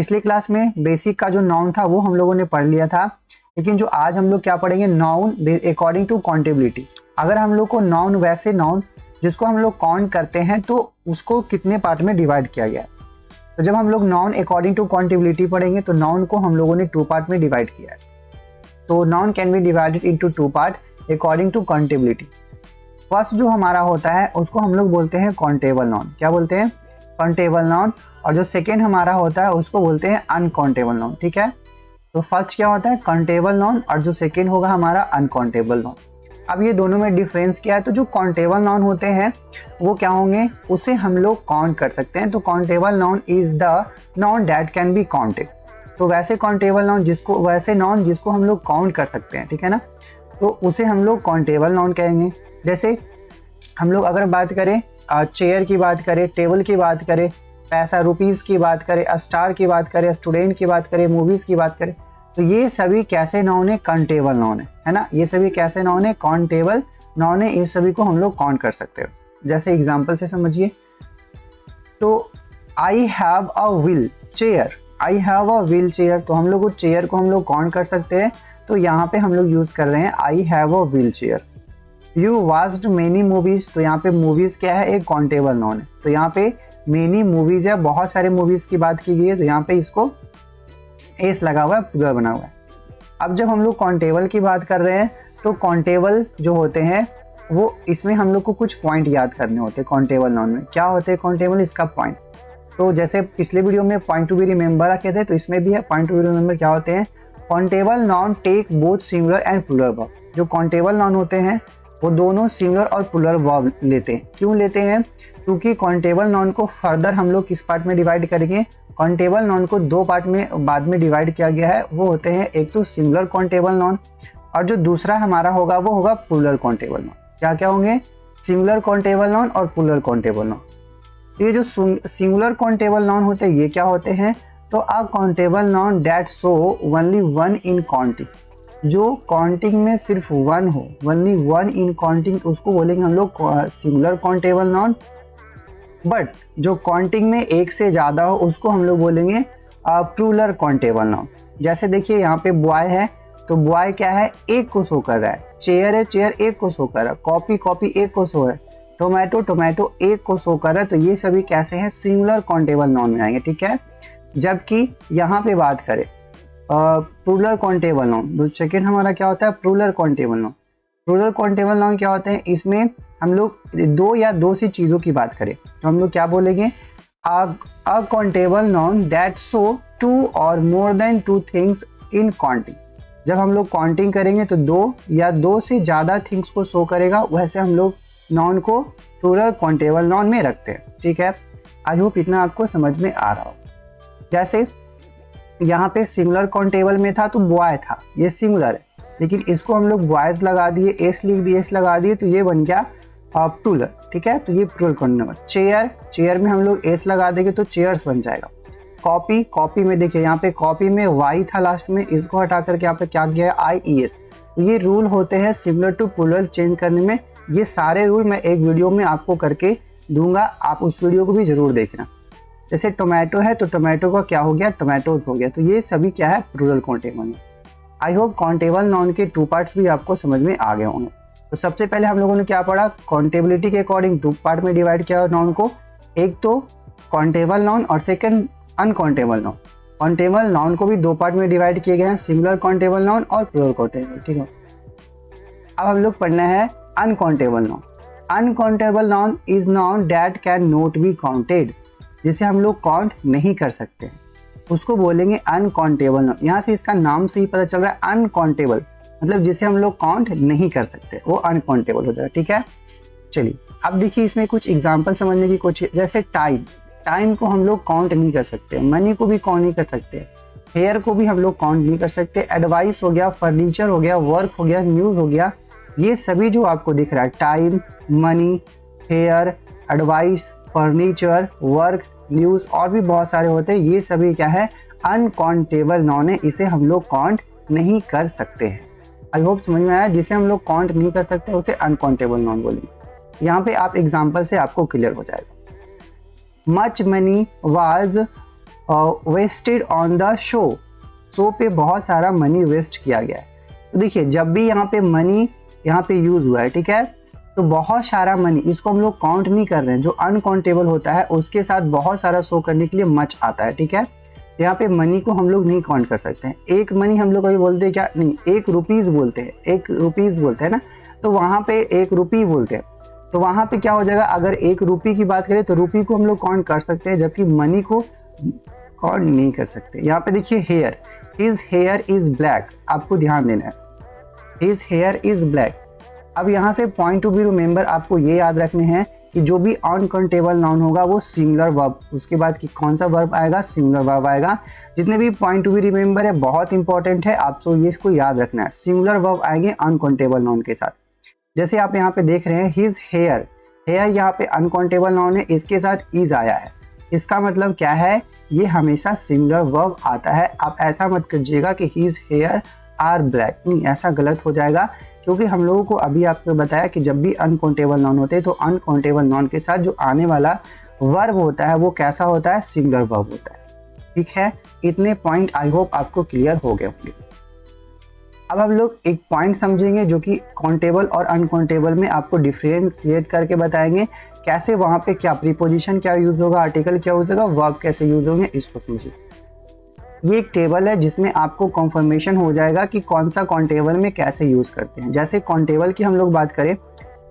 पिछले क्लास में बेसिक का जो नाउन था वो हम लोगों ने पढ़ लिया था, लेकिन जो आज हम लोग क्या पढ़ेंगे, नाउन अकॉर्डिंग टू काउंटेबिलिटी। अगर हम लोग को नाउन, वैसे नाउन जिसको हम लोग काउंट करते हैं, तो उसको कितने पार्ट में डिवाइड किया गया है। तो जब हम लोग नाउन अकॉर्डिंग टू काउंटेबिलिटी पढ़ेंगे तो नाउन को हम लोगों ने 2 पार्ट में डिवाइड किया है। तो noun can be divided into 2 part according to countability. First जो हमारा होता है उसको हम लोग बोलते हैं काउंटेबल नाउन। क्या बोलते हैं? Countable noun. और जो सेकेंड हमारा होता है उसको बोलते हैं अनकाउंटेबल नाउन। ठीक है, तो फर्स्ट क्या होता है? काउंटेबल नाउन, और जो सेकेंड होगा हमारा अनकाउंटेबल नाउन। अब ये दोनों में डिफरेंस क्या है? तो जो काउंटेबल नाउन होते हैं वो क्या होंगे, उसे हम लोग काउंट कर सकते हैं। तो countable noun is the noun that can be counted. तो वैसे काउंटेबल नाउन जिसको हम लोग काउंट कर सकते हैं, ठीक है ना, तो उसे हम लोग काउंटेबल नाउन कहेंगे। जैसे हम लोग अगर बात करें चेयर की बात करें, टेबल की बात करें, पैसा रुपीज़ की बात करें, स्टार की बात करें, स्टूडेंट की बात करें, मूवीज़ की बात करें, तो ये सभी कैसे नाउन है? काउंटेबल नाउन है ना। ये सभी कैसे नाउन है? काउंटेबल नाउन है। इन सभी को हम लोग काउंट कर सकते हो। जैसे एग्जांपल से समझिए, तो I have a wheel chair, I have a wheel chair, तो हम लोग उस चेयर को हम लोग काउंट कर सकते हैं। तो यहाँ पे हम लोग यूज़ कर रहे हैं I have a wheel chair. You watched many movies, तो यहाँ पे मूवीज़ क्या है? एक काउंटेबल नाउन है। तो यहाँ पे मेनी मूवीज़ है, बहुत सारे मूवीज़ की बात की गई है, तो यहाँ पे इसको एस लगा हुआ है, प्लूरल बना हुआ है। अब जब हम लोग काउंटेबल की बात कर रहे हैं, तो काउंटेबल जो होते हैं वो, इसमें हम लोग को कुछ पॉइंट याद करने होते हैं। काउंटेबल नाउन में क्या होते हैं? काउंटेबल, इसका पॉइंट। तो जैसे पिछले वीडियो में पॉइंट टू बी रिमेंबर रखे थे, तो इसमें भी है पॉइंट टू बी रिमेंबर। क्या होते हैं? Countable noun take both singular and plural verb. जो काउंटेबल नाउन होते हैं वो दोनों सिंगुलर और प्लूरल वर्ब लेते हैं। क्यों लेते हैं? क्योंकि काउंटेबल नाउन को फर्दर हम लोग किस पार्ट में डिवाइड करेंगे? काउंटेबल नाउन को 2 पार्ट में बाद में डिवाइड किया गया है। वो होते हैं, एक तो सिंगुलर काउंटेबल नाउन, और जो दूसरा हमारा होगा वो होगा प्लूरल काउंटेबल नाउन। क्या क्या होंगे? सिंगुलर काउंटेबल नाउन और प्लूरल काउंटेबल नाउन। तो ये जो सिंगुलर काउंटेबल नाउन होते हैं ये क्या होते हैं? तो a countable noun that show only one in counting. जो काउंटिंग में सिर्फ 1 हो, ओनली 1 इन काउंटिंग, उसको बोलेंगे हम लोग सिंगुलर काउंटेबल नाउन। बट जो काउंटिंग में 1 से ज़्यादा हो उसको हम लोग बोलेंगे प्लूरल काउंटेबल नाउन। जैसे देखिए यहाँ पे बॉय है, तो बॉय क्या है? 1 को शो कर रहा है। चेयर है, चेयर 1 को शो कर रहा है। कॉपी, कॉपी 1 को शो है। टोमेटो, टोमेटो 1 को शो कर रहा है। तो ये सभी कैसे हैं? सिंगुलर काउंटेबल नाउन में आएंगे। ठीक है, जबकि यहाँ पे बात करें प्लूरल काउंटेबल नाउन, तो सेकेंड हमारा क्या होता है? Plural countable noun. Plural countable noun क्या होते हैं? इसमें हम लोग 2 या 2 से चीज़ों की बात करें तो हम लोग क्या बोलेंगे? अ काउंटेबल नाउन दैट शो 2 और more than 2 things in counting. जब हम लोग काउंटिंग करेंगे तो 2 या 2 से ज़्यादा थिंग्स को शो करेगा, वैसे हम लोग नाउन को प्लूरल काउंटेबल नाउन में रखते हैं। ठीक है, आई होप इतना आपको समझ में आ रहा हो। जैसे यहाँ पे सिंगुलर काउंटेबल में था तो बॉय था, ये सिंगुलर है, लेकिन इसको हम लोग बॉयज लगा दिए, एस लिख दिए, एस लगा दिए, तो ये बन गया प्लूरल। ठीक है, तो ये प्लूरल काउंटेबल। चेयर, चेयर में हम लोग एस लगा देंगे तो चेयर्स बन जाएगा। कॉपी, कॉपी में देखिए यहाँ पे कॉपी में वाई था लास्ट में, इसको हटा करके यहाँ पे क्या किया है? आई ई एस। तो ये रूल होते हैं सिंगुलर टू प्लूरल चेंज करने में। ये सारे रूल मैं एक वीडियो में आपको करके दूंगा, आप उस वीडियो को भी जरूर देखना। जैसे टोमेटो है तो टोमेटो का क्या हो गया? टोमेटोज हो गया। तो ये सभी क्या है? Plural countable noun. I hope countable noun के 2 पार्ट्स भी आपको समझ में आ गए होंगे। तो सबसे पहले हम लोगों ने क्या पढ़ा? काउंटेबिलिटी के अकॉर्डिंग 2 पार्ट में डिवाइड किया नाउन को, एक तो काउंटेबल नाउन और second uncountable noun. Countable noun को भी 2 पार्ट में डिवाइड किए गए हैं, सिंगुलर काउंटेबल नाउन और प्लूरल काउंटेबल। ठीक है, अब हम लोग पढ़ना है uncountable noun. Uncountable noun is noun that can not be counted, जिसे हम लोग काउंट नहीं कर सकते, उसको बोलेंगे अनकाउंटेबल नाउन। यहाँ से इसका नाम से ही पता चल रहा है अनकाउंटेबल, मतलब जिसे हम लोग काउंट नहीं कर सकते, वो अनकाउंटेबल हो जाएगा। ठीक है, चलिए अब देखिए इसमें कुछ एग्जांपल समझने की कोशिश। जैसे टाइम, टाइम को हम लोग काउंट नहीं कर सकते, मनी को भी काउंट नहीं कर सकते, हेयर को भी हम लोग काउंट नहीं कर सकते, एडवाइस हो गया, फर्नीचर हो गया, वर्क हो गया, न्यूज़ हो गया, ये सभी जो आपको दिख रहा है, time, money, hair, advice, furniture, work, news और भी बहुत सारे होते हैं, ये सभी क्या है? अनकाउंटेबल नाउन है। इसे हम लोग काउंट नहीं कर सकते हैं। आई होप समझ में आया। जिसे हम लोग काउंट नहीं कर सकते उसे अनकाउंटेबल नाउन बोलेंगे। यहाँ पे आप एग्जाम्पल से आपको क्लियर हो जाएगा। Much money was wasted on the show पे बहुत सारा मनी वेस्ट किया गया है। तो देखिए जब भी यहाँ पे मनी यहाँ पे यूज हुआ है, ठीक है, तो बहुत सारा मनी, इसको हम लोग काउंट नहीं कर रहे हैं। जो अनकाउंटेबल होता है उसके साथ बहुत सारा शो करने के लिए मच आता है, ठीक है। यहाँ पे मनी को हम लोग नहीं काउंट कर सकते हैं। एक मनी हम लोग कभी बोलते हैं क्या, नहीं, 1 रुपीज़ बोलते हैं, 1 रुपीज़ बोलते हैं ना, तो वहाँ पे 1 रुपी बोलते हैं। तो वहाँ पे क्या हो जाएगा, अगर 1 रुपी की बात करें तो रुपी को हम लोग काउंट कर सकते हैं, जबकि मनी को काउंट नहीं कर सकते। यहाँ पे देखिए hair, his hair is black, आपको ध्यान देना है, हिज हेयर इज ब्लैक। अब यहाँ से पॉइंट टू बी रिमेंबर आपको ये याद रखने हैं कि जो भी अनकाउंटेबल नाउन होगा वो सिंगुलर वर्ब, उसके बाद कि कौन सा वर्ब आएगा, सिंगुलर वर्ब आएगा। जितने भी पॉइंट टू बी रिमेंबर है बहुत इंपॉर्टेंट है, आपको ये इसको याद रखना है। सिंगुलर वर्ब आएंगे अनकाउंटेबल नाउन के साथ। जैसे आप यहाँ पे देख रहे हैं हिज हेयर, हेयर यहाँ पे अनकाउंटेबल नाउन है, इसके साथ इज आया है, इसका मतलब क्या है, ये हमेशा सिंगुलर वर्ब आता है। आप ऐसा मत कीजिएगा कि हिज हेयर आर ब्लैक, नहीं, ऐसा गलत हो जाएगा, क्योंकि हम लोगों को अभी आपको बताया कि जब भी अनकाउंटेबल नाउन होते हैं तो अनकाउंटेबल नाउन के साथ जो आने वाला वर्ब होता है वो कैसा होता है, सिंगुलर वर्ब होता है, ठीक है। इतने पॉइंट आई होप आपको क्लियर हो गए होंगे। अब हम लोग एक पॉइंट समझेंगे जो कि काउंटेबल और अनकाउंटेबल में आपको डिफरेंशिएट करके बताएंगे, कैसे वहाँ पे क्या प्रीपोजिशन क्या यूज होगा, आर्टिकल क्या यूज होगा, वर्ब कैसे यूज होंगे, इसको समझिए। ये एक टेबल है जिसमें आपको कंफर्मेशन हो जाएगा कि कौन सा काउंटेबल में कैसे यूज़ करते हैं। जैसे काउंटेबल की हम लोग बात करें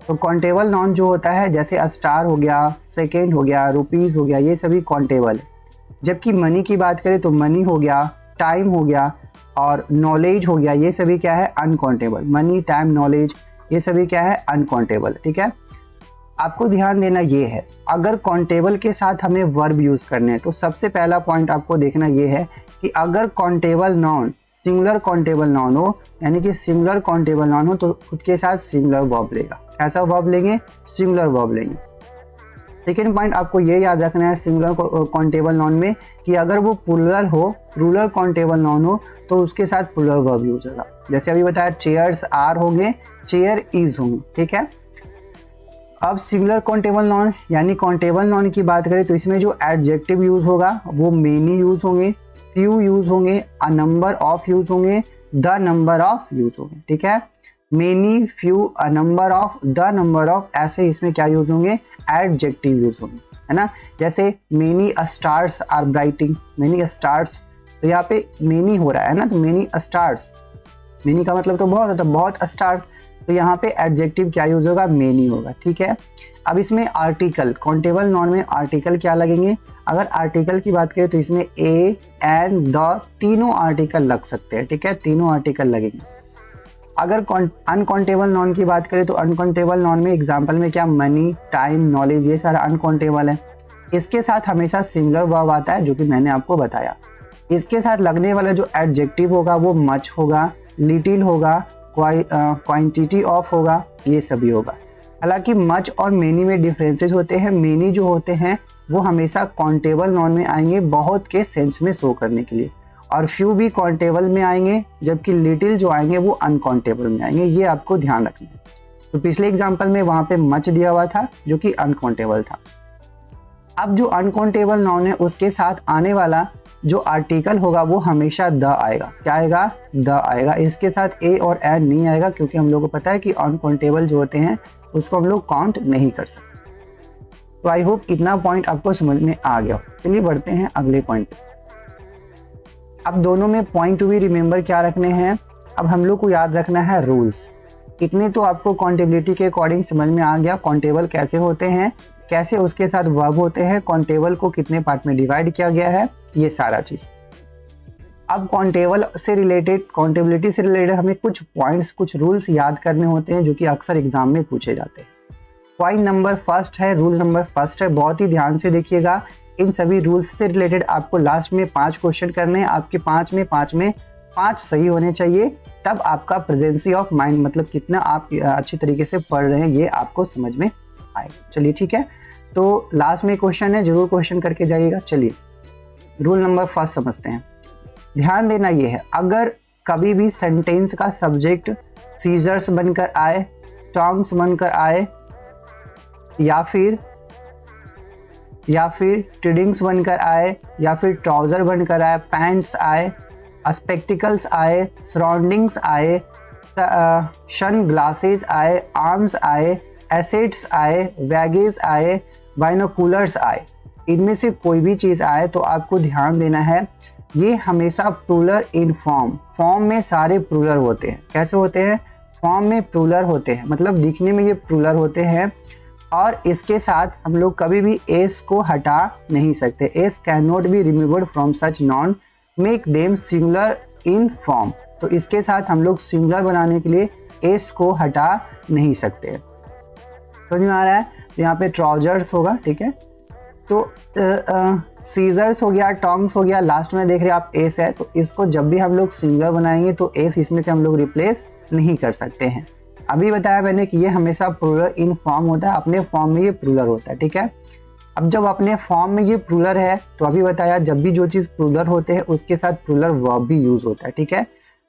तो काउंटेबल नाउन जो होता है, जैसे स्टार हो गया, सेकेंड हो गया, रुपीज़ हो गया, ये सभी काउंटेबल है। जबकि मनी की बात करें तो मनी हो गया, टाइम हो गया और नॉलेज हो गया, ये सभी क्या है, अनकाउंटेबल। मनी, टाइम, नॉलेज, ये सभी क्या है, अनकाउंटेबल, ठीक है। आपको ध्यान देना ये है, अगर काउंटेबल के साथ हमें वर्ब यूज़ करने हैं तो सबसे पहला पॉइंट आपको देखना ये है कि अगर countable noun singular countable noun हो, यानी कि सिंगुलर काउंटेबल नाउन हो, तो खुद के साथ सिंगुलर वर्ब लेगा। कैसा वर्ब लेंगे, सिंगुलर वर्ब लेंगे। सेकेंड पॉइंट आपको ये याद रखना है सिंगुलर काउंटेबल नाउन में कि अगर वो प्लुरल हो, प्लुरल काउंटेबल नाउन हो, तो उसके साथ प्लुरल वर्ब यूज होगा। जैसे अभी बताया चेयर्स आर होंगे, चेयर इज होंगे, ठीक है। अब सिंगुलर काउंटेबल नाउन यानी काउंटेबल नाउन की बात करें तो इसमें जो एडजेक्टिव यूज होगा वो मेनी यूज होंगे, फ्यू यूज होंगे, अ नंबर ऑफ यूज होंगे, द नंबर ऑफ यूज होंगे, ठीक है। Many, few, a number of, the number of, ऐसे इसमें क्या यूज होंगे, एडजेक्टिव यूज होंगे, है ना। जैसे many stars are brighting, many stars, तो यहाँ पे मेनी हो रहा है ना, तो मेनी स्टार्स, मेनी का मतलब तो बहुत होता है, बहुत स्टार्स, तो यहाँ पे एडजेक्टिव क्या यूज होगा, मेनी होगा, ठीक है। अब इसमें आर्टिकल, काउंटेबल नाउन में आर्टिकल क्या लगेंगे, अगर आर्टिकल की बात करें तो इसमें ए, एंड, द, तीनों आर्टिकल लग सकते हैं, ठीक है, तीनों आर्टिकल लगेंगे। अगर अनकाउंटेबल नाउन की बात करें तो अनकाउंटेबल नाउन में एग्जांपल में क्या, मनी, टाइम, नॉलेज, ये सारा अनकाउंटेबल है। इसके साथ हमेशा सिंगुलर वर्ब आता है, जो कि मैंने आपको बताया। इसके साथ लगने वाला जो एडजेक्टिव होगा वो मच होगा, लिटिल होगा, क्वांटिटी ऑफ होगा, ये सभी होगा। हालांकि मच और मेनी में डिफरेंसेस होते हैं। मेनी जो होते हैं वो हमेशा काउंटेबल नाउन में आएंगे बहुत के सेंस में शो करने के लिए, और फ्यू भी काउंटेबल में आएंगे, जबकि लिटिल जो आएंगे वो अनकाउंटेबल में आएंगे, ये आपको ध्यान रखना है। तो पिछले एग्जाम्पल में वहाँ पे मच दिया हुआ था जो कि अनकाउंटेबल था। अब जो अनकाउंटेबल नाउन है उसके साथ आने वाला जो आर्टिकल होगा वो हमेशा द आएगा। क्या आएगा, द आएगा। इसके साथ ए और एन नहीं आएगा, क्योंकि हम लोगों को पता है कि अनकाउंटेबल जो होते हैं उसको हम लोग काउंट नहीं कर सकते। तो आई होप इतना पॉइंट आपको समझ में आ गया। चलिए बढ़ते हैं अगले पॉइंट पे। अब दोनों में पॉइंट टू बी रिमेंबर क्या रखने हैं, अब हम लोग को याद रखना है रूल्स। इतने तो आपको काउंटेबिलिटी के अकॉर्डिंग समझ में आ गया, काउंटेबल कैसे होते हैं, कैसे उसके साथ वर्ब होते हैं, काउंटेबल को कितने पार्ट में डिवाइड किया गया है, ये सारा चीज़। अब काउंटेबल से रिलेटेड, काउंटेबिलिटी से रिलेटेड हमें कुछ पॉइंट्स, कुछ रूल्स याद करने होते हैं जो कि अक्सर एग्जाम में पूछे जाते हैं। पॉइंट नंबर फर्स्ट है, रूल नंबर फर्स्ट है, बहुत ही ध्यान से देखिएगा। इन सभी रूल्स से रिलेटेड आपको लास्ट में 5 क्वेश्चन करने हैं। आपके 5 में 5 सही होने चाहिए, तब आपका प्रेजेंसी ऑफ माइंड, मतलब कितना आप अच्छी तरीके से पढ़ रहे हैं, ये आपको समझ में आएगा। चलिए ठीक है, तो लास्ट में क्वेश्चन है, जरूर क्वेश्चन करके जाइएगा। चलिए रूल नंबर फर्स्ट समझते हैं। ध्यान देना ये है, अगर कभी भी सेंटेंस का सब्जेक्ट सीजर्स बनकर आए, टॉन्ग्स बनकर आए, या फिर या फिर ट्रेडिंग्स बनकर आए, या फिर ट्राउज़र बनकर आए, पैंट्स आए, स्पेक्टिकल्स आए, सराउंडिंग्स आए, सन ग्लासेस आए, आर्म्स आए, एसेट्स आए, बैगेज आए, बाइनोकुलर्स आए। इनमें से कोई भी चीज़ आए तो आपको ध्यान देना है, ये हमेशा प्लूरल इन फॉर्म में सारे प्लूरल होते हैं। कैसे होते हैं? फॉर्म में प्लूरल होते हैं, मतलब दिखने में ये प्लूरल होते हैं। और इसके साथ हम लोग कभी भी एस को हटा नहीं सकते। S can not be removed from such non make them singular in form. तो इसके साथ हम लोग सिंगुलर बनाने के लिए एस को हटा नहीं सकते। समझ में आ रहा है? तो यहाँ पे ट्राउजर्स होगा, ठीक है। तो सीजर्स हो गया, टोंग्स हो गया, लास्ट में देख रहे हैं आप एस है, तो इसको जब भी हम लोग सिंगुलर बनाएंगे तो एस इसमें से हम लोग रिप्लेस नहीं कर सकते हैं। अभी बताया मैंने कि ये हमेशा प्लूरल इन फॉर्म होता है, अपने फॉर्म में ये प्लूरल होता है, ठीक है। अब जब अपने फॉर्म में ये प्लूरल है तो अभी बताया जब भी जो चीज़ प्लूरल होते हैं उसके साथ प्लूरल वर्ब भी यूज होता है, ठीक है।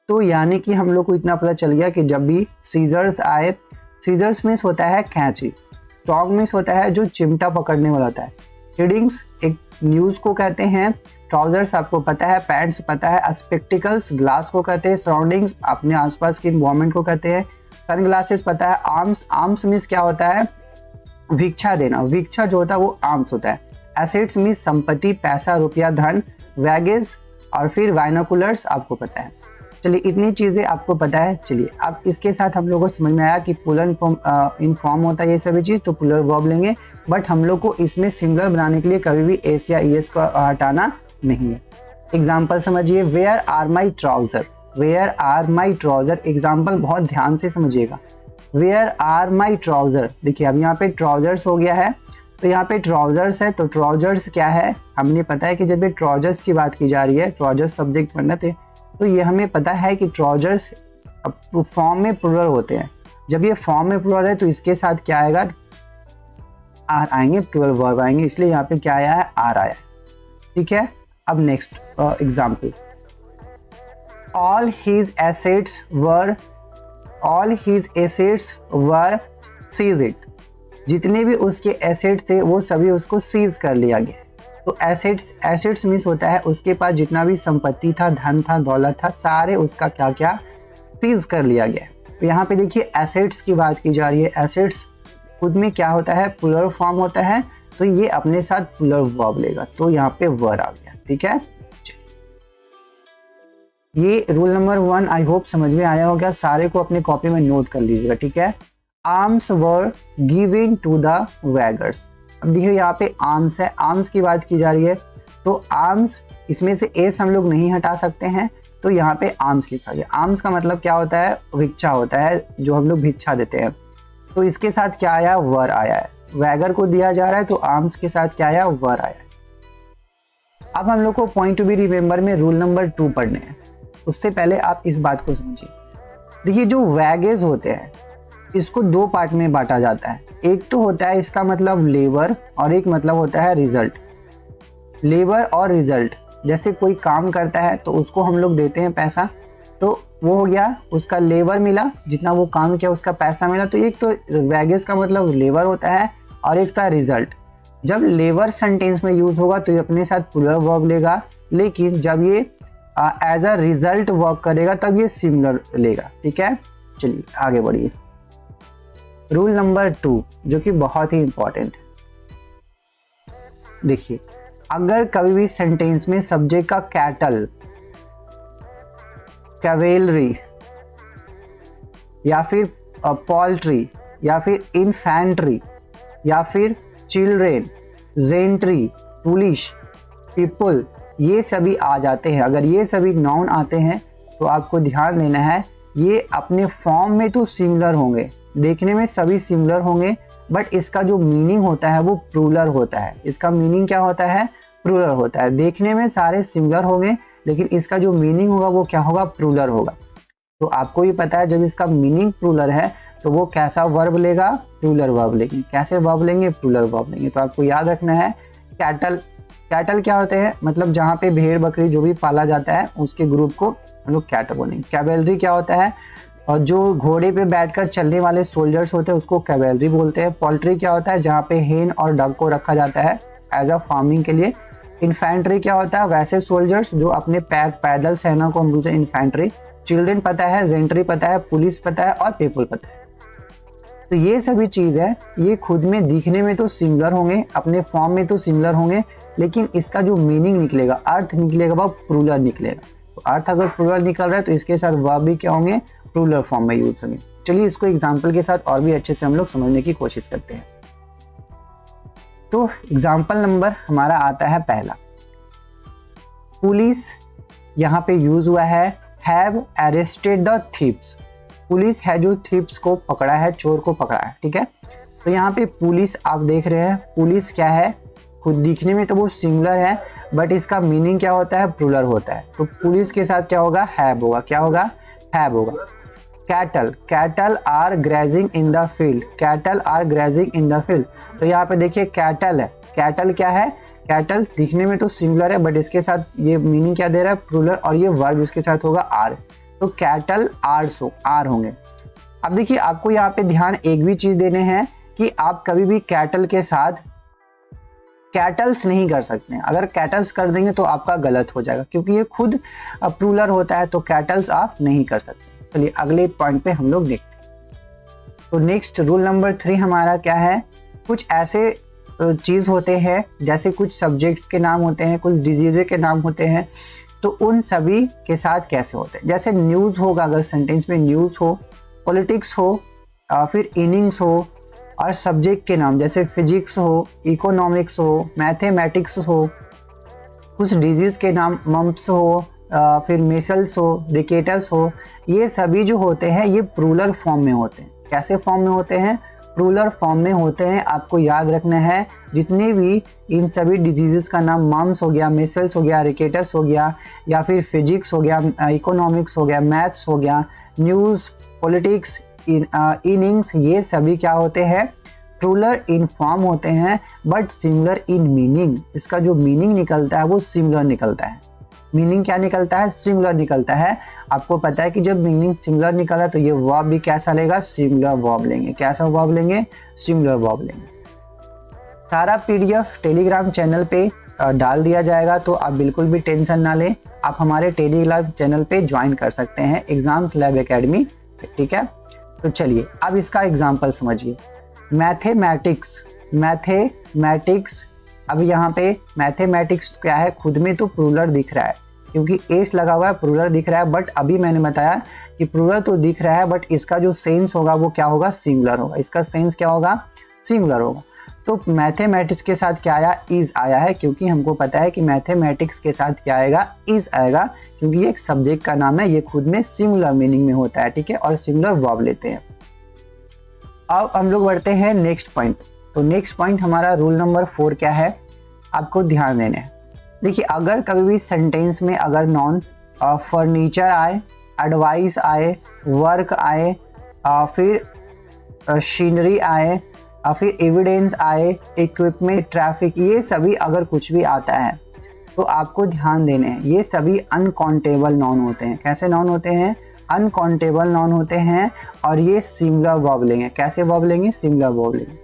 तो यानी कि हम लोग को इतना पता चल गया कि जब भी सीजर्स आए, सीजर्स मीन्स होता है कैंची, टोंग मीन्स होता है जो चिमटा पकड़ने वाला होता है, रीडिंग्स एक न्यूज़ को कहते हैं, ट्राउजर्स आपको पता है, पैंट्स पता है, स्पेक्टिकल्स ग्लास को कहते हैं, सराउंडिंग्स अपने आसपास के इन्वायरमेंट को कहते हैं, सन ग्लासेस पता है, आर्म्स मीन्स क्या होता है? भिक्षा देना, भिक्षा जो होता है वो आर्म्स होता है, एसेट्स मीन्स संपत्ति, पैसा, रुपया, धन, वैगेज और फिर बाइनोकुलर्स आपको पता है। चलिए इतनी चीज़ें आपको पता है। चलिए अब इसके साथ हम लोगों को समझ में आया कि प्लूरल इन फॉर्म होता है ये सभी चीज़, तो प्लूरल वर्ब लेंगे, बट हम लोग को इसमें सिंगुलर बनाने के लिए कभी भी एस या ईएस को हटाना नहीं है। एग्जाम्पल समझिए, where are my trouser, where are my trouser. Example बहुत ध्यान से समझिएगा, वेयर आर माई ट्राउजर। देखिए अब यहाँ पे ट्राउजर्स हो गया है, तो यहाँ पे ट्राउजर्स है, तो ट्राउजर्स क्या है? हमने पता है कि जब ये ट्राउजर्स की बात की जा रही है, ट्राउजर्स सब्जेक्ट बनना थे, तो ये हमें पता है कि ट्राउजर्स फॉर्म में प्लूरल होते हैं। जब ये फॉर्म में प्लूरल है तो इसके साथ क्या आएगा? आर आएंगे, प्लूरल वर्ब आएंगे, इसलिए यहाँ पे क्या आया है? आर आया, ठीक है। अब next example, all his assets were seized। जितने भी उसके एसेट्स थे वो सभी उसको सीज कर लिया गया। तो एसेट्स मीन्स होता है उसके पास जितना भी संपत्ति था, धन था, दौलत था, सारे उसका क्या क्या सीज कर लिया गया। तो यहाँ पे देखिए एसेट्स की बात की जा रही है। एसेट्स खुद में क्या होता है? प्लूरल फॉर्म होता है, तो ये अपने साथ प्लूरल वर्ब लेगा, तो यहाँ पे वर आ गया, ठीक है। ये रूल नंबर 1 आई होप समझ में आया होगा, सारे को अपने कॉपी में नोट कर लीजिएगा, ठीक है। Alms were giving to the beggars. अब देखिए यहाँ पे आर्म्स है, आर्म्स की बात की जा रही है, तो आर्म्स इसमें से एस हम लोग नहीं हटा सकते हैं, तो यहाँ पे आर्म्स लिखा गया। आर्म्स का मतलब क्या होता है? भिक्षा होता है, जो हम लोग भिक्षा देते हैं। तो इसके साथ क्या आया? वर आया है। वैगर को दिया जा रहा है तो आर्म्स के साथ क्या आया? वर आया है। अब हम लोग को पॉइंट टू बी रिमेंबर में रूल नंबर 2 पढ़ने हैं। उससे पहले आप इस बात को समझिए। देखिए जो वैगेज होते हैं इसको 2 पार्ट में बांटा जाता है। एक तो होता है इसका मतलब लेबर, और एक मतलब होता है रिजल्ट। लेबर और रिजल्ट, जैसे कोई काम करता है तो उसको हम लोग देते हैं पैसा, तो वो हो गया उसका लेबर मिला, जितना वो काम किया उसका पैसा मिला। तो एक तो वैगेज का मतलब लेबर होता है और एक था रिजल्ट। जब लेबर सेंटेंस में यूज होगा तो ये अपने साथ प्लूरल वर्ब लेगा, लेकिन जब ये एज अ रिजल्ट वर्क करेगा तब ये सिंगुलर लेगा, ठीक है। चलिए आगे बढ़िए। रूल नंबर 2 जो कि बहुत ही इंपॉर्टेंट है। देखिए अगर कभी भी सेंटेंस में सब्जेक्ट का कैटल, कैवेलरी या फिर पोल्ट्री या फिर इन्फेंट्री या फिर चिल्ड्रेन, जेंट्री, पुलिस, पीपल, ये सभी आ जाते हैं, अगर ये सभी नाउन आते हैं तो आपको ध्यान देना है ये अपने फॉर्म में तो सिंगुलर होंगे, देखने में सभी सिंगुलर होंगे, बट इसका जो मीनिंग होता है वो प्लूरल होता है। इसका मीनिंग क्या होता है? प्लूरल होता है। देखने में सारे सिंगुलर होंगे लेकिन इसका जो मीनिंग होगा वो क्या होगा? प्लूरल होगा। तो आपको भी पता है जब इसका मीनिंग प्लूरल है तो वो कैसा वर्ब लेगा? प्लूरल वर्ब लेंगे। कैसे वर्ब लेंगे? प्लूरल वर्ब लेंगे। तो आपको याद रखना है कैटल, कैटल क्या होते हैं? मतलब जहाँ पे भेड़ बकरी जो भी पाला जाता है उसके ग्रुप को हम लोग कैटल बोलेंगे। कैवेलरी क्या होता है? और जो घोड़े पे बैठकर चलने वाले सोल्जर्स होते हैं उसको कैवेलरी बोलते हैं। पोल्ट्री क्या होता है? जहाँ पे हेन और डक को रखा जाता है एज अ फार्मिंग के लिए। इन्फेंट्री क्या होता है, वैसे सोल्जर्स जो अपने पैदल सेना को हम बोलते हैं इन्फेंट्री। चिल्ड्रन पता है, जेंट्री पता है, पुलिस पता है और पीपल पता है। तो ये सभी चीज़ है, ये खुद में दिखने में तो सिमिलर होंगे, अपने फॉर्म में तो सिमिलर होंगे, लेकिन इसका जो मीनिंग निकलेगा, अर्थ निकलेगा, वो प्लूरल निकलेगा। तो अर्थ अगर प्लूरल निकल रहा है तो इसके साथ वर्ब भी क्या होंगे, प्लूरल फॉर्म में यूज होंगे। चलिए इसको एग्जाम्पल के साथ और भी अच्छे से हम लोग समझने की कोशिश करते हैं। तो एग्जाम्पल नंबर हमारा आता है पहला, पुलिस यहाँ पे यूज हुआ है, have arrested the thieves. Police है जो थीव्स को पकड़ा है, चोर को पकड़ा है, ठीक है। तो यहाँ पे पुलिस आप देख रहे हैं, पुलिस क्या है, खुद दिखने में तो वो सिंगुलर है, बट इसका मीनिंग क्या होता है, प्लूरल होता है। तो पुलिस के साथ क्या होगा, हैव होगा। क्या होगा, हैव होगा। Cattle, cattle are grazing in the field, cattle are grazing in the field. तो यहाँ पे देखिए कैटल है, कैटल क्या है, कैटल दिखने में तो सिंगुलर है, बट इसके साथ ये मीनिंग क्या दे रहा है, प्लूरल, और ये वर्ब इसके साथ होगा आर। तो कैटल आर होंगे। अब देखिए आपको यहाँ पे ध्यान एक भी चीज देने हैं कि आप कभी भी कैटल के साथ कैटल्स नहीं कर सकते हैं। अगर कैटल्स कर देंगे तो आपका गलत हो जाएगा, क्योंकि ये खुद प्लूरल होता है, तो कैटल्स आप नहीं कर सकते। चलिए अगले पॉइंट पे हम लोग देखते हैं। तो नेक्स्ट रूल नंबर 3 हमारा क्या है, कुछ ऐसे चीज होते हैं, जैसे कुछ सब्जेक्ट के नाम होते हैं, कुछ डिजीज के नाम होते हैं, तो उन सभी के साथ कैसे होते हैं। जैसे न्यूज़ होगा, अगर सेंटेंस में न्यूज़ हो, पॉलिटिक्स हो, फिर इनिंग्स हो, और सब्जेक्ट के नाम जैसे फिजिक्स हो, इकोनॉमिक्स हो, मैथमेटिक्स हो, कुछ डिजीज़ के नाम मम्प्स हो, फिर मेसल्स हो, रिकेटस हो, ये सभी जो होते हैं ये प्लूरल फॉर्म में होते हैं। कैसे फॉर्म में होते हैं, प्लूरल फॉर्म में होते हैं। आपको याद रखना है, जितने भी इन सभी डिजीज़ का नाम मम्प्स हो गया, मेसल्स हो गया, रिकेटस हो गया, या फिर फिजिक्स हो गया, इकोनॉमिक्स हो गया, मैथ्स हो गया, न्यूज़, पॉलिटिक्स, इनिंग्स, ये सभी क्या होते हैं, प्लूरल इन फॉर्म होते हैं, बट सिमिलर इन मीनिंग। इसका जो मीनिंग निकलता है वो सिमिलर निकलता है। मीनिंग क्या निकलता है, सिमिलर निकलता है। आपको पता है कि जब मीनिंग सिमिलर निकला तो ये वर्ब भी कैसा लेगा, सिमिलर वर्ब लेंगे। कैसा वर्ब लेंगे, सिमिलर वर्ब लेंगे। सारा पीडीएफ टेलीग्राम चैनल पे डाल दिया जाएगा, तो आप बिल्कुल भी टेंशन ना लें। आप हमारे टेलीग्राम चैनल पे ज्वाइन कर सकते हैं, एग्जाम्स लैब एकेडमी, ठीक है। तो चलिए अब इसका एग्जाम्पल समझिए। मैथमेटिक्स, मैथमेटिक्स, अब यहाँ पे मैथमेटिक्स क्या है, खुद में तो प्लूरल दिख रहा है, क्योंकि एस लगा हुआ है, प्लूरल दिख रहा है, बट अभी मैंने बताया कि प्लूरल तो दिख रहा है, बट इसका जो सेंस होगा वो क्या होगा, सिंगुलर होगा। इसका सेंस क्या होगा, सिंगुलर होगा। तो मैथमेटिक्स के साथ क्या आया, इज आया है, क्योंकि हमको पता है कि मैथमेटिक्स के साथ क्या आएगा, इज आएगा, क्योंकि ये एक सब्जेक्ट का नाम है, ये खुद में सिंगुलर मीनिंग में होता है, ठीक है, और सिंगुलर वर्ब लेते हैं। अब हम लोग बढ़ते हैं नेक्स्ट पॉइंट। तो नेक्स्ट पॉइंट हमारा रूल नंबर 4 क्या है, आपको ध्यान देने हैं। देखिए अगर कभी भी सेंटेंस में अगर नॉन फर्नीचर आए, एडवाइस आए, वर्क आए, फिर शीनरी आए, फिर एविडेंस आए, इक्विपमेंट, ट्रैफिक, ये सभी अगर कुछ भी आता है तो आपको ध्यान देने हैं, ये सभी अनकाउंटेबल नाउन होते हैं। कैसे नाउन होते हैं, अनकाउंटेबल नाउन होते हैं, और ये सिंगुलर वर्ब लेंगे। कैसे वर्ब लेंगे, सिंगुलर वर्ब लेंगे।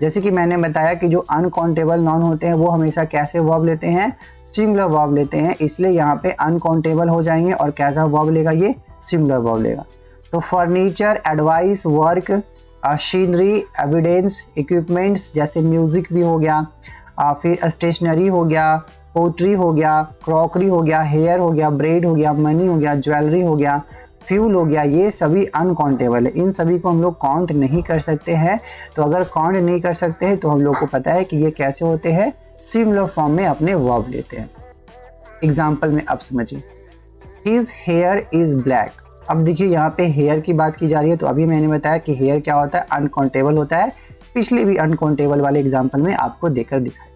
जैसे कि मैंने बताया कि जो अनकाउंटेबल नाउन होते हैं वो हमेशा कैसे वर्ब लेते हैं, सिंगुलर वर्ब लेते हैं, इसलिए यहाँ पे अनकाउंटेबल हो जाएंगे, और कैसा वर्ब लेगा, ये सिंगुलर वर्ब लेगा। तो furniture, advice, work, machinery, evidence, equipments, जैसे म्यूजिक भी हो गया, फिर स्टेशनरी हो गया, पोट्री हो गया, क्रॉकरी हो गया, हेयर हो गया, ब्रेड हो गया, मनी हो गया, ज्वेलरी हो गया, फ्यूल हो गया, ये सभी अनकाउंटेबल है। इन सभी को हम लोग काउंट नहीं कर सकते हैं। तो अगर काउंट नहीं कर सकते हैं तो हम लोग को पता है कि ये कैसे होते हैं, सिमिलर फॉर्म में अपने वर्ब लेते हैं। एग्जाम्पल में अब समझिए, हिज हेयर इज ब्लैक। अब देखिए यहाँ पे हेयर की बात की जा रही है, तो अभी मैंने बताया कि हेयर क्या होता है, अनकाउंटेबल होता है। पिछले भी अनकाउंटेबल वाले एग्जाम्पल में आपको देकर दिखाया।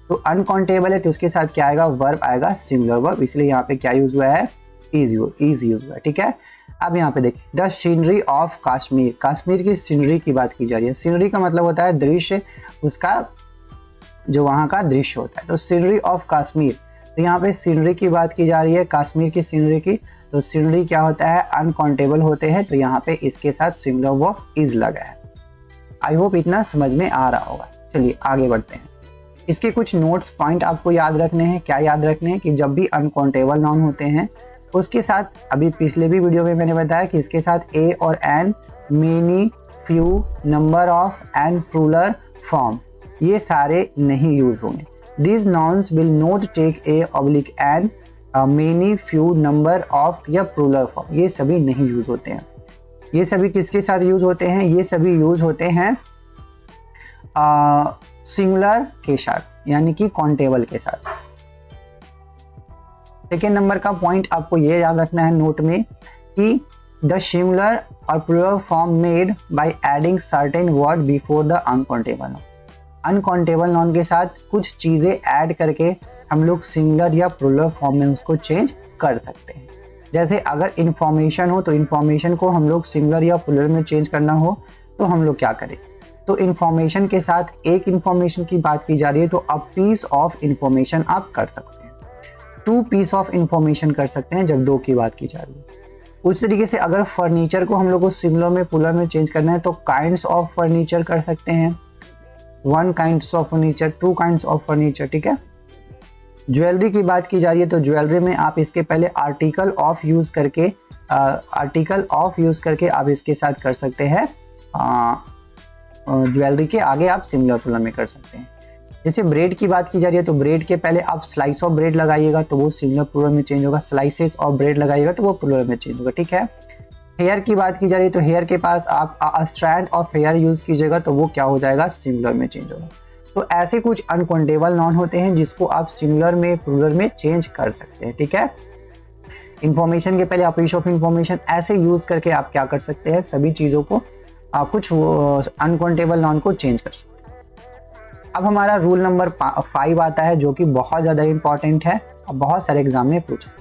तो अनकाउंटेबल है तो उसके साथ क्या आएगा, वर्ब आएगा, सिंगुलर वर्ब, इसलिए यहाँ पे क्या यूज हुआ है, इज यूज हुआ है, ठीक है। अब यहाँ पे देखिए, the scenery of Kashmir, Kashmir की सीनरी की बात की जा रही है। सीनरी का मतलब होता है दृश्य, उसका जो वहाँ का दृश्य होता है। तो सीनरी ऑफ कश्मीर, तो यहाँ पे सीनरी की बात की जा रही है, कश्मीर की सीनरी की। तो सीनरी क्या होता है, अनकाउंटेबल होते हैं, तो यहाँ पे इसके साथ सिंगुलर वर्ब इज लगा है। आई होप इतना समझ में आ रहा होगा। चलिए आगे बढ़ते हैं। इसके कुछ नोट्स पॉइंट आपको याद रखने हैं। क्या याद रखने हैं कि जब भी अनकाउंटेबल नाउन होते हैं उसके साथ, अभी पिछले भी वीडियो में मैंने बताया कि इसके साथ ए और an, many, few, number of and plural form, ये सारे नहीं यूज होंगे। These nouns will not take a oblique and many, few, number of या plural form, ये सभी नहीं यूज होते हैं। ये सभी किसके साथ यूज होते हैं? ये सभी यूज होते हैं सिंगुलर के साथ, यानी कि काउंटेबल के साथ। सेकेंड नंबर का पॉइंट आपको ये याद रखना है नोट में कि द सिंगुलर और plural form made by adding certain word before the uncountable noun. Uncountable noun के साथ कुछ चीज़ें ऐड करके हम लोग सिंगुलर या प्लूरल फॉर्म में उसको चेंज कर सकते हैं। जैसे अगर इंफॉर्मेशन हो तो इंफॉर्मेशन को हम लोग सिंगुलर या प्लूरल में चेंज करना हो तो हम लोग क्या करें? तो इंफॉर्मेशन के साथ एक इंफॉर्मेशन की बात की जा रही है तो अ पीस ऑफ इंफॉर्मेशन आप कर सकते हैं। 2 पीस ऑफ इंफॉर्मेशन कर सकते हैं जब 2 की बात की जा रही है। उस तरीके से अगर फर्नीचर को हम लोग को सिंगुलर में प्लूरल में चेंज करना है तो काइंड्स ऑफ फर्नीचर कर सकते हैं। 1 kinds of furniture, 2 kinds of furniture, ठीक है। ज्वेलरी की बात की जा रही है तो ज्वेलरी में आप इसके पहले आर्टिकल ऑफ यूज करके आप इसके साथ कर सकते हैं। ज्वेलरी के आगे आप सिंगुलर प्लूरल में कर सकते हैं। जैसे ब्रेड की बात की जा रही है तो ब्रेड के पहले आप स्लाइस ऑफ ब्रेड लगाइएगा तो वो सिंगुलर प्लूरल में चेंज होगा, स्लाइसेस ऑफ ब्रेड लगाइएगा तो वो प्लूरल में चेंज होगा, ठीक है। हेयर की बात की जा रही है तो हेयर के पास आप स्ट्रैंड ऑफ हेयर यूज कीजिएगा तो वो क्या हो जाएगा? सिंगुलर में चेंज होगा। तो ऐसे कुछ अनकाउंटेबल नाउन होते हैं जिसको आप सिंगुलर में प्लूरल में चेंज कर सकते हैं, ठीक है। इंफॉर्मेशन के पहले आप पीस ऑफ इंफॉर्मेशन ऐसे यूज करके आप क्या कर सकते हैं? सभी चीज़ों को कुछ अनकाउंटेबल नाउन को चेंज कर सकते हैं। अब हमारा रूल नंबर 5 आता है जो कि बहुत ज़्यादा इंपॉर्टेंट है, अब बहुत सारे एग्जाम में पूछा।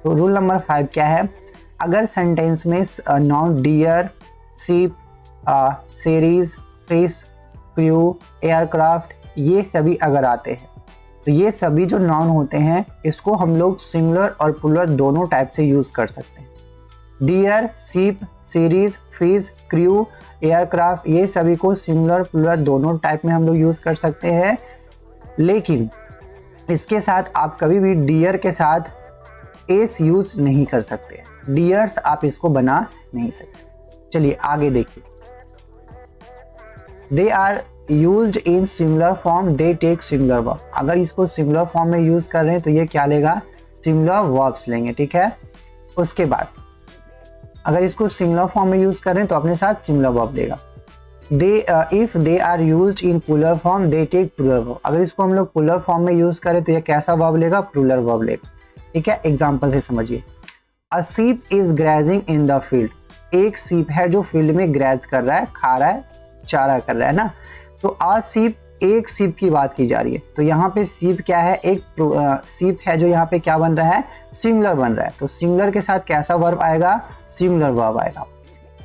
तो रूल नंबर 5 क्या है? अगर सेंटेंस में noun deer, sheep, series, fish, crew, aircraft, ये सभी अगर आते हैं तो ये सभी जो नाउन होते हैं इसको हम लोग सिंगुलर और प्लूरल दोनों टाइप से यूज़ कर सकते हैं। Deer, sheep, series, fish, crew, aircraft, ये सभी को सिंगुलर प्लूरल दोनों टाइप में हम लोग यूज़ कर सकते हैं। लेकिन इसके साथ आप कभी भी डियर के साथ एस यूज़ नहीं कर सकते। डियर्स आप इसको बना नहीं सकते। चलिए आगे देखिए। They are used in singular form, they take singular verb. अगर इसको सिंगुलर फॉर्म में यूज कर रहे हैं तो ये क्या लेगा? सिंगुलर वर्ब्स लेंगे, ठीक है। उसके बाद अगर इसको सिंगुलर फॉर्म में यूज कर रहे हैं तो अपने साथ सिंगुलर वर्ब लेगा। They if they are used in plural form, they take plural verb. अगर इसको हम लोग प्लूरल फॉर्म में यूज करें तो ये कैसा वर्ब लेगा? प्लूरल वर्ब लेगा, ठीक है। एग्जाम्पल से समझिए। A sheep is grazing in the field. एक शीप है जो फील्ड में ग्रेज कर रहा है, खा रहा है, चारा कर रहा है ना। तो आ शीप, एक शीप की बात की जा रही है तो यहाँ पे शीप क्या है? एक शीप है जो यहाँ पे क्या बन रहा है? सिंगुलर बन रहा है। तो सिंगुलर के साथ कैसा वर्ब आएगा? सिंगुलर वर्ब आएगा।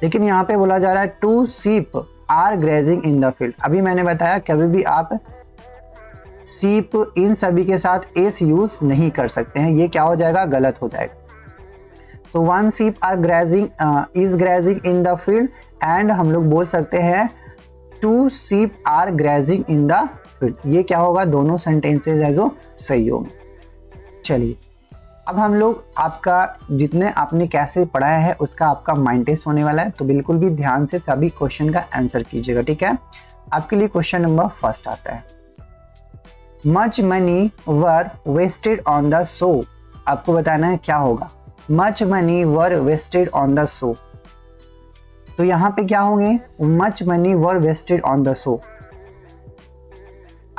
लेकिन यहाँ पे बोला जा रहा है 2 sheep are grazing in the field. अभी मैंने बताया कभी भी आप शीप इन सभी के साथ एस यूज नहीं कर सकते हैं, ये क्या हो जाएगा? गलत हो जाएगा। तो 1 sheep are grazing is grazing in the field and हम लोग बोल सकते हैं 2 sheep are grazing in the field. ये क्या होगा? दोनों सेंटेंसेज है जो सही होंगे। चलिए अब हम लोग आपका जितने आपने कैसे पढ़ाया है उसका आपका माइंड टेस्ट होने वाला है, तो बिल्कुल भी ध्यान से सभी क्वेश्चन का आंसर कीजिएगा, ठीक है। आपके लिए क्वेश्चन नंबर 1 आता है। Much money were wasted on the show. आपको बताना है क्या होगा? Much money were wasted on the show. तो यहाँ पे क्या होंगे? Much money were wasted on the show.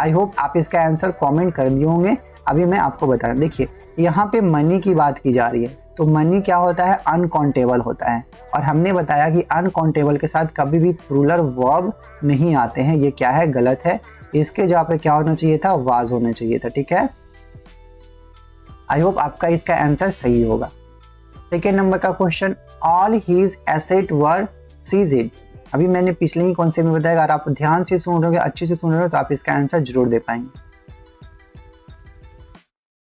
I hope आप इसका आंसर कमेंट कर दिए होंगे। अभी मैं आपको बता रहा, देखिए यहाँ पे मनी की बात की जा रही है तो मनी क्या होता है? अनकाउंटेबल होता है। और हमने बताया कि अनकाउंटेबल के साथ कभी भी प्लूरल वर्ब नहीं आते हैं, ये क्या है? गलत है। इसके जगह पे क्या होना चाहिए था? वाज होना चाहिए था, ठीक है। आई होप आपका इसका आंसर सही होगा। सेकेंड नंबर का क्वेश्चन, ऑल हीज एसेट वर सीज्ड। अभी मैंने पिछले ही कॉन्सेप्ट में बताया, अगर आप ध्यान से सुन रहे हो, अच्छे से सुन रहे हो तो आप इसका आंसर जरूर दे पाएंगे।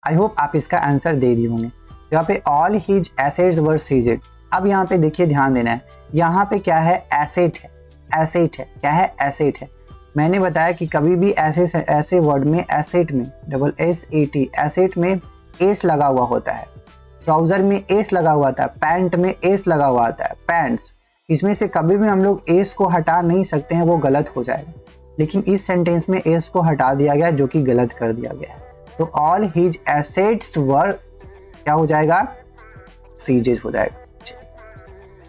आई होप आप इसका आंसर दे दिए होंगे। यहाँ पे ऑल हीज एसेट्स वर सीज्ड। अब यहाँ पे देखिए ध्यान देना है, यहाँ पे क्या है? एसेट है। एसेट है, क्या है? एसेट है। मैंने बताया कि कभी भी ऐसे वर्ड में एसेट में SAT एसेट में एस लगा हुआ होता है, ट्राउजर में एस लगा हुआ था, पैंट में एस लगा हुआ आता है, पैंट्स, इसमें से कभी भी हम लोग एस को हटा नहीं सकते हैं, वो गलत हो जाएगा। लेकिन इस सेंटेंस में एस को हटा दिया गया जो कि गलत कर दिया गया है। तो ऑल हिज एसेट्स वर क्या हो जाएगा, सीजेज हो जाएगा।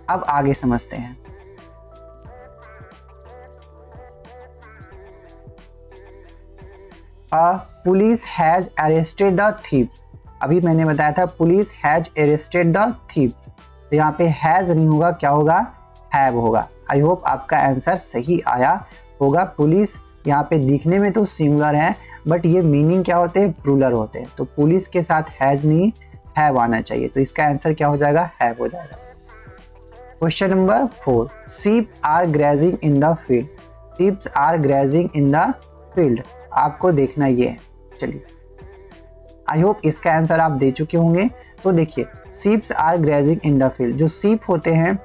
अब आगे समझते हैं। Police has arrested the thief. अभी मैंने बताया था police has arrested the thief, तो यहाँ पे हैज नहीं होगा, क्या होगा, हैव होगा। आई होप आपका आंसर सही आया होगा। पुलिस यहाँ पे दिखने में तो सिंगुलर है, बट ये मीनिंग क्या होते हैं, प्लूरल होते हैं। तो पुलिस के साथ हैज नहीं हैव आना चाहिए, तो इसका आंसर क्या हो जाएगा, हैव हो जाएगा। Question number 4, sheep are grazing in the field. Sheeps are grazing in the field, आपको देखना ये है। चलिए, आई होप इसका आंसर आप दे चुके होंगे। तो देखिए, sheeps are grazing in the field, जो शीप होते हैं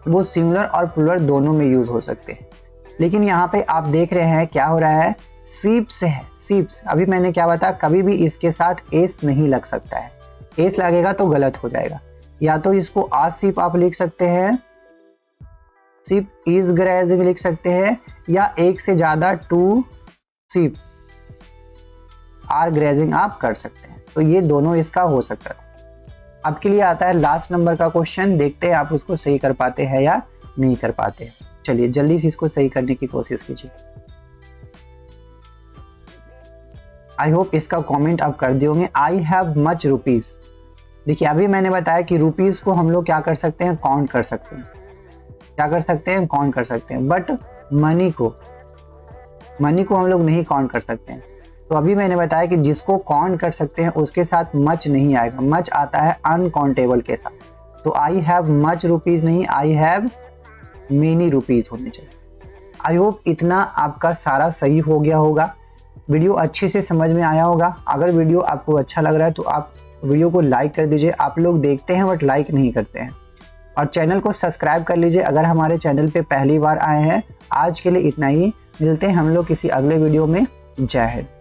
वो सिंगुलर और प्लूरल दोनों में यूज हो सकते हैं। लेकिन यहाँ पे आप देख रहे हैं क्या हो रहा है, शीप्स है, शीप्स। अभी मैंने क्या बताया, कभी भी इसके साथ एस नहीं लग सकता है, एस लगेगा तो गलत हो जाएगा। या तो इसको आ शीप आप लिख सकते हैं, शीप इज ग्रेजिंग लिख सकते हैं, या एक से ज्यादा टू शीप आर ग्रेजिंग आप कर सकते हैं। तो ये दोनों इसका हो सकता है। आपके लिए आता है लास्ट नंबर का क्वेश्चन, देखते हैं आप उसको सही कर पाते हैं या नहीं कर पाते। चलिए जल्दी से इसको सही करने की कोशिश कीजिए। आई होप इसका कमेंट आप कर दिए होंगे। I have much rupees. देखिए, अभी मैंने बताया कि रुपीज को हम लोग क्या कर सकते हैं, काउंट कर सकते हैं। क्या कर सकते हैं, काउंट कर सकते हैं। बट मनी को हम लोग नहीं काउंट कर सकते हैं। तो अभी मैंने बताया कि जिसको काउंट कर सकते हैं उसके साथ मच नहीं आएगा, मच आता है अनकाउंटेबल के साथ। तो आई हैव मच रुपीज नहीं, आई हैव मेनी रुपीज होने चाहिए। आई होप इतना आपका सारा सही हो गया होगा, वीडियो अच्छे से समझ में आया होगा। अगर वीडियो आपको अच्छा लग रहा है तो आप वीडियो को लाइक कर दीजिए। आप लोग देखते हैं बट लाइक नहीं करते हैं। और चैनल को सब्सक्राइब कर लीजिए अगर हमारे चैनल पे पहली बार आए हैं। आज के लिए इतना ही, मिलते हैं हम लोग किसी अगले वीडियो में। जय हिंद।